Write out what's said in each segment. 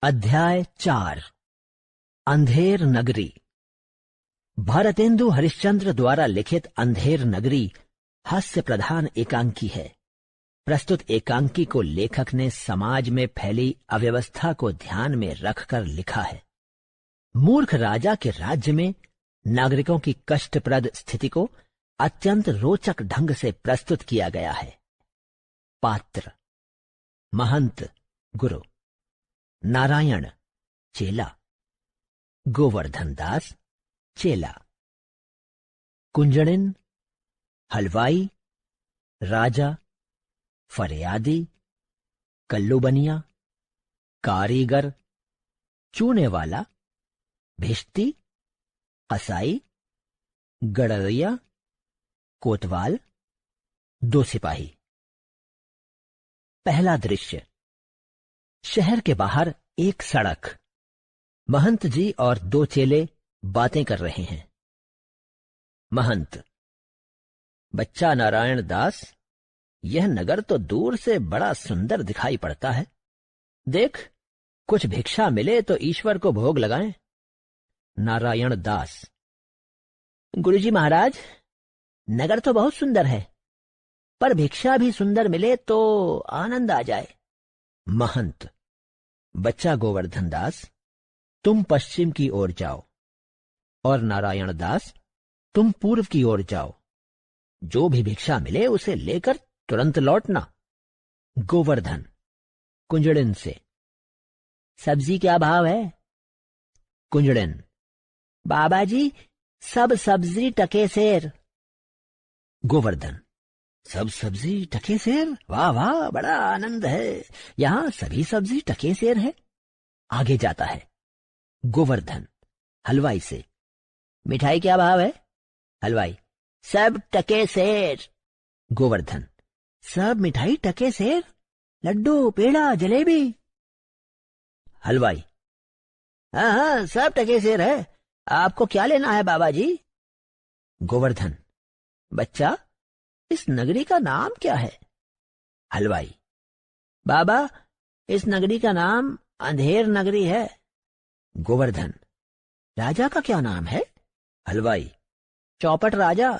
अध्याय 4 अंधेर नगरी। भारतेंदु हरिश्चंद्र द्वारा लिखित अंधेर नगरी हास्य प्रधान एकांकी है। प्रस्तुत एकांकी को लेखक ने समाज में फैली अव्यवस्था को ध्यान में रखकर लिखा है। मूर्ख राजा के राज्य में नागरिकों की कष्टप्रद स्थिति को अत्यंत रोचक ढंग से प्रस्तुत किया गया है। पात्र: महंत गुरु, नारायण चेला, गोवर्धन दास चेला, कुंजड़िन हलवाई, राजा फरियादी, कल्लूबनिया, कारीगर, चूने वाला, भिश्ती, कसाई, गड़रिया, कोतवाल, 2 सिपाही। पहला दृश्य: शहर के बाहर एक सड़क। महंत जी और 2 चेले बातें कर रहे हैं। महंत: बच्चा नारायण दास, यह नगर तो दूर से बड़ा सुंदर दिखाई पड़ता है। देख, कुछ भिक्षा मिले तो ईश्वर को भोग लगाएं। नारायण दास: गुरुजी महाराज, नगर तो बहुत सुंदर है, पर भिक्षा भी सुंदर मिले तो आनंद आ जाए। महंत: बच्चा गोवर्धन दास, तुम पश्चिम की ओर जाओ, और नारायण दास, तुम पूर्व की ओर जाओ। जो भी भिक्षा मिले उसे लेकर तुरंत लौटना। गोवर्धन कुंजड़िन से: सब्जी क्या भाव है? कुंजड़िन: बाबा जी, सब सब्जी टके सेर। गोवर्धन: सब सब्जी टके सेर? वाह वाह, बड़ा आनंद है। यहां सभी सब्जी टके सेर है। आगे जाता है। गोवर्धन हलवाई से: मिठाई क्या भाव है? हलवाई: सब टके सेर। गोवर्धन: सब मिठाई टके सेर? लड्डू, पेड़ा, जलेबी? हलवाई: हाँ हाँ, सब टके सेर है। आपको क्या लेना है बाबा जी? गोवर्धन: बच्चा, इस नगरी का नाम क्या है? हलवाई: बाबा, इस नगरी का नाम अंधेर नगरी है। गोवर्धन: राजा का क्या नाम है? हलवाई: चौपट राजा।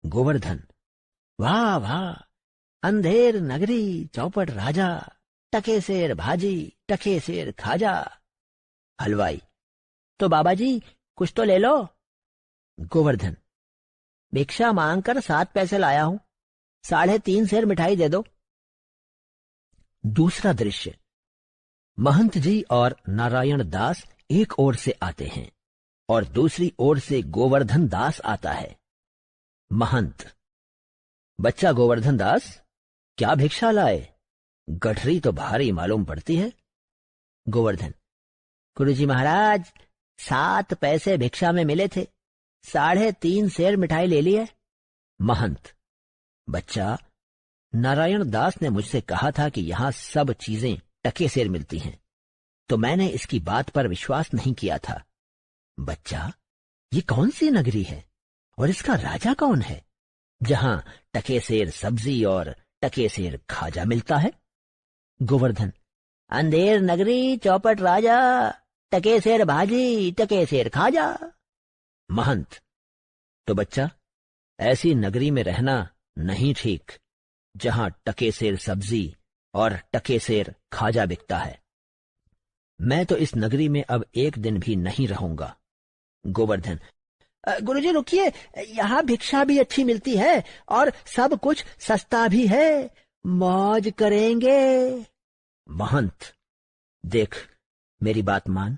गोवर्धन: वाह वाह, अंधेर नगरी, चौपट राजा, टके सेर भाजी, टके सेर खाजा। हलवाई: तो बाबा जी, कुछ तो ले लो। गोवर्धन: भिक्षा मांगकर 7 पैसे लाया हूं, 3.5 सेर मिठाई दे दो। दूसरा दृश्य: महंत जी और नारायण दास एक ओर से आते हैं और दूसरी ओर से गोवर्धन दास आता है। महंत: बच्चा गोवर्धन दास, क्या भिक्षा लाए? गठरी तो भारी मालूम पड़ती है। गोवर्धन: गुरुजी महाराज, 7 पैसे भिक्षा में मिले थे, 3.5 सेर मिठाई ले ली है। महंत: बच्चा, नारायण दास ने मुझसे कहा था कि यहां सब चीजें टके सेर मिलती हैं, तो मैंने इसकी बात पर विश्वास नहीं किया था। बच्चा, ये कौन सी नगरी है और इसका राजा कौन है, जहां टके सेर सब्जी और टके सेर खाजा मिलता है? गोवर्धन: अंधेर नगरी, चौपट राजा, टके सेर भाजी, टके सेर खाजा। महंत: तो बच्चा, ऐसी नगरी में रहना नहीं ठीक, जहां टके सेर सब्जी और टके सेर खाजा बिकता है। मैं तो इस नगरी में अब एक दिन भी नहीं रहूंगा। गोवर्धन: गुरुजी रुकिए, यहाँ भिक्षा भी अच्छी मिलती है और सब कुछ सस्ता भी है, मौज करेंगे। महंत: देख, मेरी बात मान,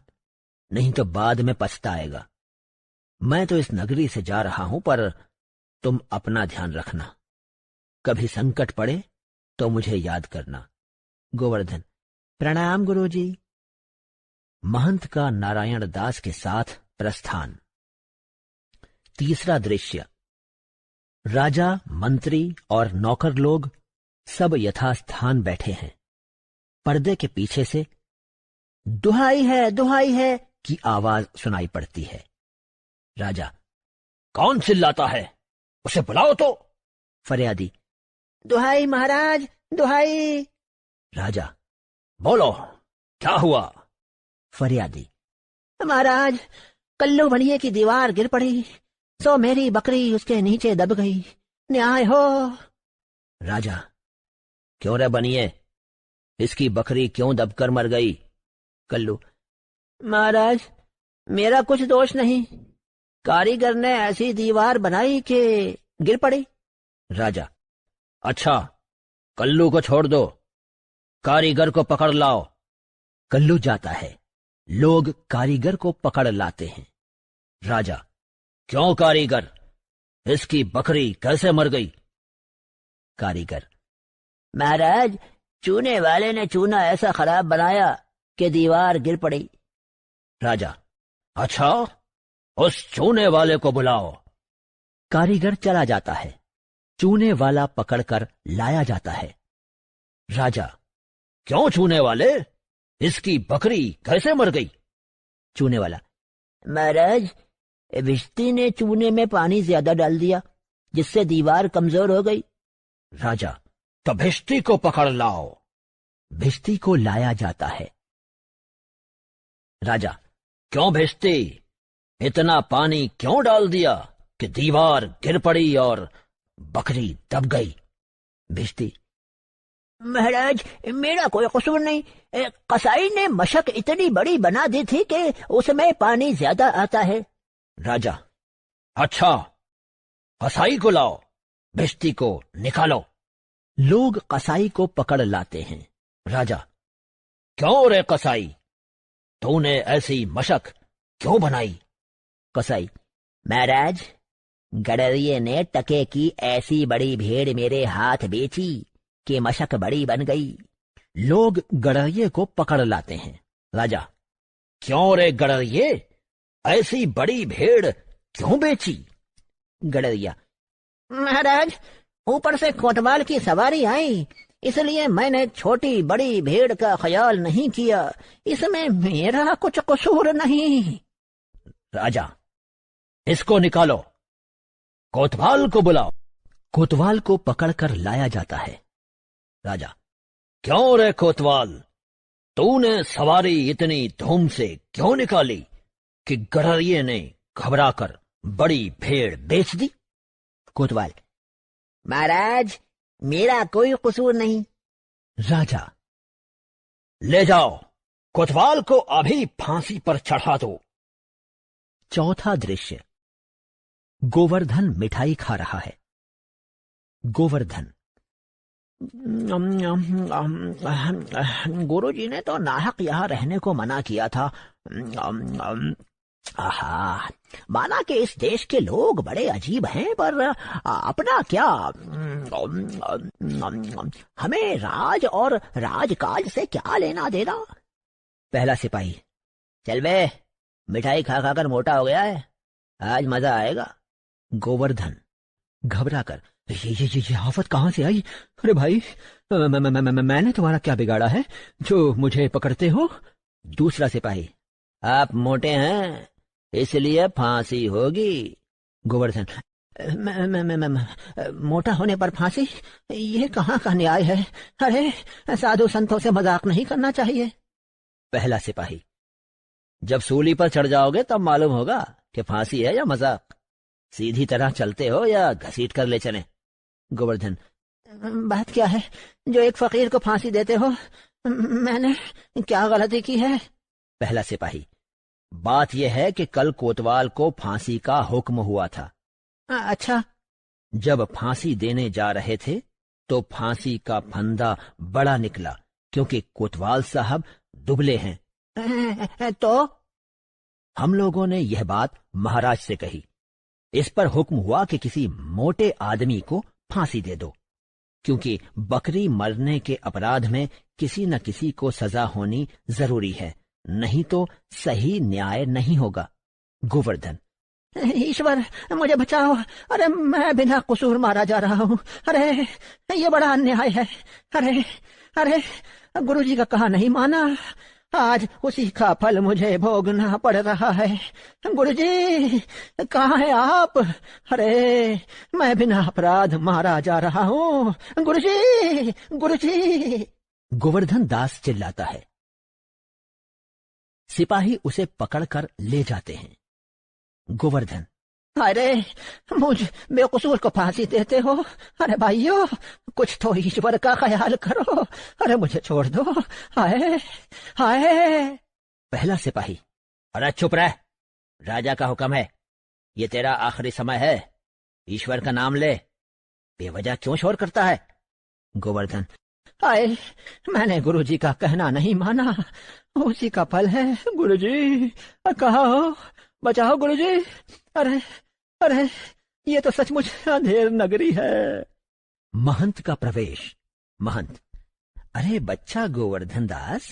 नहीं तो बाद में पछताएगा। मैं तो इस नगरी से जा रहा हूं, पर तुम अपना ध्यान रखना। कभी संकट पड़े तो मुझे याद करना। गोवर्धन: प्रणाम गुरुजी। महंत का नारायण दास के साथ प्रस्थान। तीसरा दृश्य: राजा, मंत्री और नौकर लोग सब यथास्थान बैठे हैं। पर्दे के पीछे से दुहाई है की आवाज सुनाई पड़ती है। राजा: कौन चिल्लाता है? उसे बुलाओ तो। फरियादी: दुहाई महाराज, दुहाई। राजा: बोलो, क्या हुआ? फरियादी। महाराज, कल्लू बनिए की दीवार गिर पड़ी, सो मेरी बकरी उसके नीचे दब गई, न्याय हो। राजा, क्यों रे बनिए, इसकी बकरी क्यों दबकर मर गई? कल्लू, महाराज, मेरा कुछ दोष नहीं, कारीगर ने ऐसी दीवार बनाई कि गिर पड़ी। राजा, अच्छा, कल्लू को छोड़ दो, कारीगर को पकड़ लाओ। कल्लू जाता है, लोग कारीगर को पकड़ लाते हैं। राजा, क्यों कारीगर, इसकी बकरी कैसे मर गई? कारीगर, महाराज, चूने वाले ने चूना ऐसा खराब बनाया कि दीवार गिर पड़ी। राजा, अच्छा, उस चूने वाले को बुलाओ। कारीगर चला जाता है, चूने वाला पकड़कर लाया जाता है। राजा, क्यों चूने वाले, इसकी बकरी कैसे मर गई? चूने वाला, महाराज, भिश्ती ने चूने में पानी ज्यादा डाल दिया, जिससे दीवार कमजोर हो गई। राजा, तो भिश्ती को पकड़ लाओ। भिश्ती को लाया जाता है। राजा, क्यों भिश्ती, इतना पानी क्यों डाल दिया कि दीवार गिर पड़ी और बकरी दब गई? भिश्ती, महाराज, मेरा कोई कसूर नहीं, कसाई ने मशक इतनी बड़ी बना दी थी कि उसमें पानी ज्यादा आता है। राजा, अच्छा, कसाई को लाओ, भिश्ती को निकालो। लोग कसाई को पकड़ लाते हैं। राजा, क्यों रे कसाई, तूने ऐसी मशक क्यों बनाई? कसाई, महाराज, गडरिये ने टके की ऐसी बड़ी भेड़ मेरे हाथ बेची कि मशक बड़ी बन गई। लोग गडरिये को पकड़ लाते हैं। राजा, क्यों रे गडरिये, ऐसी बड़ी भेड़ क्यों बेची? गडरिया, महाराज, ऊपर से कोतवाल की सवारी आई, इसलिए मैंने छोटी बड़ी भेड़ का ख्याल नहीं किया, इसमें मेरा कुछ कसूर नहीं। राजा, इसको निकालो, कोतवाल को बुलाओ। कोतवाल को पकड़कर लाया जाता है। राजा, क्यों रे कोतवाल, तूने सवारी इतनी धूम से क्यों निकाली कि गडरिये ने घबराकर बड़ी भेड़ बेच दी? कोतवाल, महाराज, मेरा कोई कसूर नहीं। राजा, ले जाओ, कोतवाल को अभी फांसी पर चढ़ा दो। चौथा दृश्य, गोवर्धन मिठाई खा रहा है। गोवर्धन, गुरुजी ने तो नाहक यहाँ रहने को मना किया था। आहा, माना कि इस देश के लोग बड़े अजीब हैं, पर अपना क्या, हमें राज और राजकाज से क्या लेना देना? पहला सिपाही, चल बे, मिठाई खा खाकर मोटा हो गया है, आज मजा आएगा। गोवर्धन घबरा कर, ये आफत कहाँ से आई? अरे भाई, मैंने तुम्हारा क्या बिगाड़ा है जो मुझे पकड़ते हो? दूसरा सिपाही, आप मोटे हैं इसलिए फांसी होगी। गोवर्धन, मोटा होने पर फांसी, ये कहाँ का न्याय है? अरे, साधु संतों से मजाक नहीं करना चाहिए। पहला सिपाही, जब सूली पर चढ़ जाओगे तब मालूम होगा कि फांसी है या मजाक। सीधी तरह चलते हो या घसीट कर ले चले? गोवर्धन, बात क्या है जो एक फकीर को फांसी देते हो? मैंने क्या गलती की है? पहला सिपाही, बात यह है कि कल कोतवाल को फांसी का हुक्म हुआ था। अच्छा। जब फांसी देने जा रहे थे तो फांसी का फंदा बड़ा निकला, क्योंकि कोतवाल साहब दुबले हैं। तो हम लोगों ने यह बात महाराज से कही। इस पर हुक्म हुआ कि किसी मोटे आदमी को फांसी दे दो, क्योंकि बकरी मरने के अपराध में किसी न किसी को सजा होनी जरूरी है, नहीं तो सही न्याय नहीं होगा। गोवर्धन, ईश्वर मुझे बचाओ, अरे मैं बिना कसूर मारा जा रहा हूँ, अरे ये बड़ा अन्याय है, अरे अरे गुरुजी का कहा नहीं माना, आज उसी का फल मुझे भोगना पड़ रहा है। गुरुजी कहाँ है आप? अरे मैं बिना अपराध मारा जा रहा हूँ, गुरुजी गुरुजी। गोवर्धन दास चिल्लाता है। सिपाही उसे पकड़कर ले जाते हैं। गोवर्धन, अरे मुझ बेकसूर को फांसी देते हो? अरे भाइयों, कुछ तो ईश्वर का ख्याल करो। अरे मुझे छोड़ दो। हाय हाय। पहला सिपाही, अरे चुप रह, राजा का हुक्म है, ये तेरा आखिरी समय है, ईश्वर का नाम ले, बेवजह क्यों शोर करता है? गोवर्धन, आए, मैंने गुरुजी का कहना नहीं माना, उसी का फल है। गुरुजी कहो, बचाओ गुरुजी। अरे अरे, ये तो सचमुच अंधेर नगरी है। महंत का प्रवेश। महंत, अरे बच्चा गोवर्धन दास,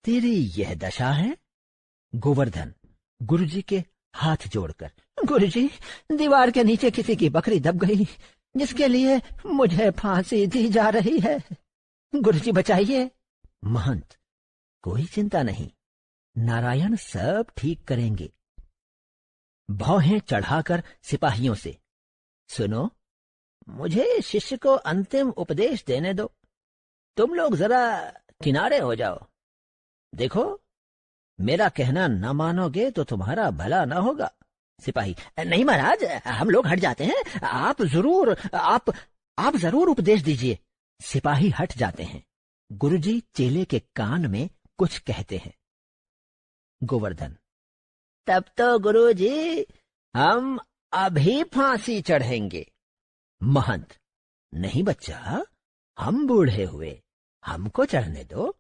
तेरी यह दशा है? गोवर्धन गुरुजी के हाथ जोड़कर, गुरुजी, दीवार के नीचे किसी की बकरी दब गई, जिसके लिए मुझे फांसी दी जा रही है। गुरुजी बचाइए। महंत, कोई चिंता नहीं, नारायण सब ठीक करेंगे। भौहें चढ़ाकर सिपाहियों से, सुनो, मुझे शिष्य को अंतिम उपदेश देने दो। तुम लोग जरा किनारे हो जाओ। देखो, मेरा कहना न मानोगे तो तुम्हारा भला न होगा। सिपाही, नहीं महाराज, हम लोग हट जाते हैं, आप जरूर उपदेश दीजिए। सिपाही हट जाते हैं। गुरुजी चेले के कान में कुछ कहते हैं। गोवर्धन, तब तो गुरुजी हम अभी फांसी चढ़ेंगे। महंत, नहीं बच्चा, हम बूढ़े हुए, हमको चढ़ने दो।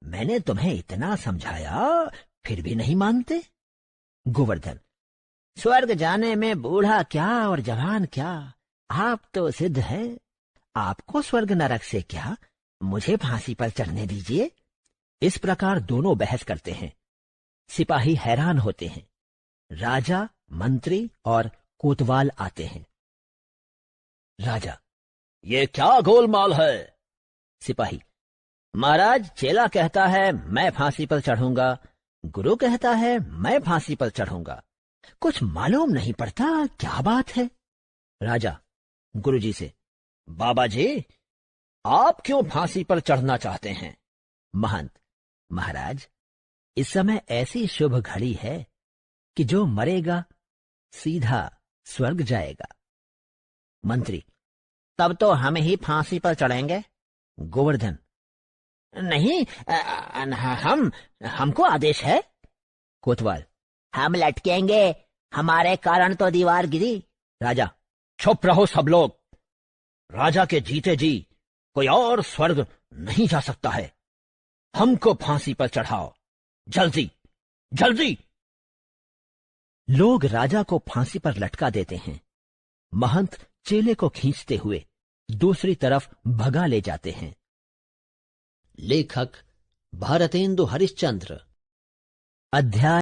मैंने तुम्हें इतना समझाया, फिर भी नहीं मानते। गोवर्धन, स्वर्ग जाने में बूढ़ा क्या और जवान क्या, आप तो सिद्ध हैं। आपको स्वर्ग नरक से क्या, मुझे फांसी पर चढ़ने दीजिए। इस प्रकार दोनों बहस करते हैं। सिपाही हैरान होते हैं। राजा, मंत्री और कोतवाल आते हैं। राजा, ये क्या गोलमाल है? सिपाही, महाराज, चेला कहता है मैं फांसी पर चढ़ूंगा, गुरु कहता है मैं फांसी पर चढ़ूंगा, कुछ मालूम नहीं पड़ता क्या बात है। राजा गुरुजी से, बाबा जी, आप क्यों फांसी पर चढ़ना चाहते हैं? महंत, महाराज, इस समय ऐसी शुभ घड़ी है कि जो मरेगा सीधा स्वर्ग जाएगा। मंत्री, तब तो हम ही फांसी पर चढ़ेंगे। गोवर्धन, नहीं, हमको आदेश है। कोतवाल, हम लटकेंगे, हमारे कारण तो दीवार गिरी। राजा, चुप रहो सब लोग, राजा के जीते जी कोई और स्वर्ग नहीं जा सकता है। हमको फांसी पर चढ़ाओ, जल्दी जल्दी। लोग राजा को फांसी पर लटका देते हैं। महंत चेले को खींचते हुए दूसरी तरफ भगा ले जाते हैं। लेखक भारतेंदु हरिश्चंद्र। अध्याय